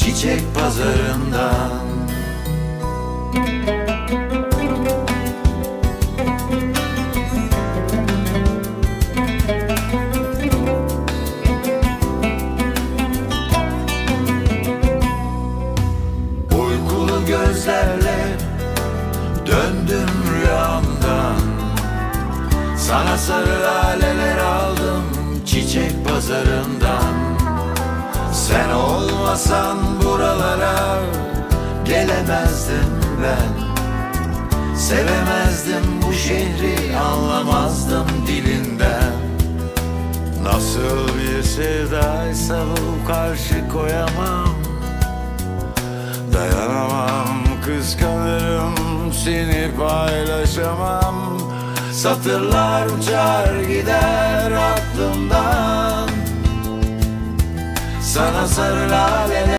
çiçek pazarından. Uykulu gözlerle döndüm rüyamdan, sana sarı laleler aldım çiçek pazarından. Sen olmasan buralara gelemezdim ben, sevemezdim bu şehri, anlamazdım dilinden. Nasıl bir sevdaysa bu, karşı koyamam, dayanamam, kıskanırım, seni paylaşamam. Satırlar uçar gider aklımdan, sana sarı laleler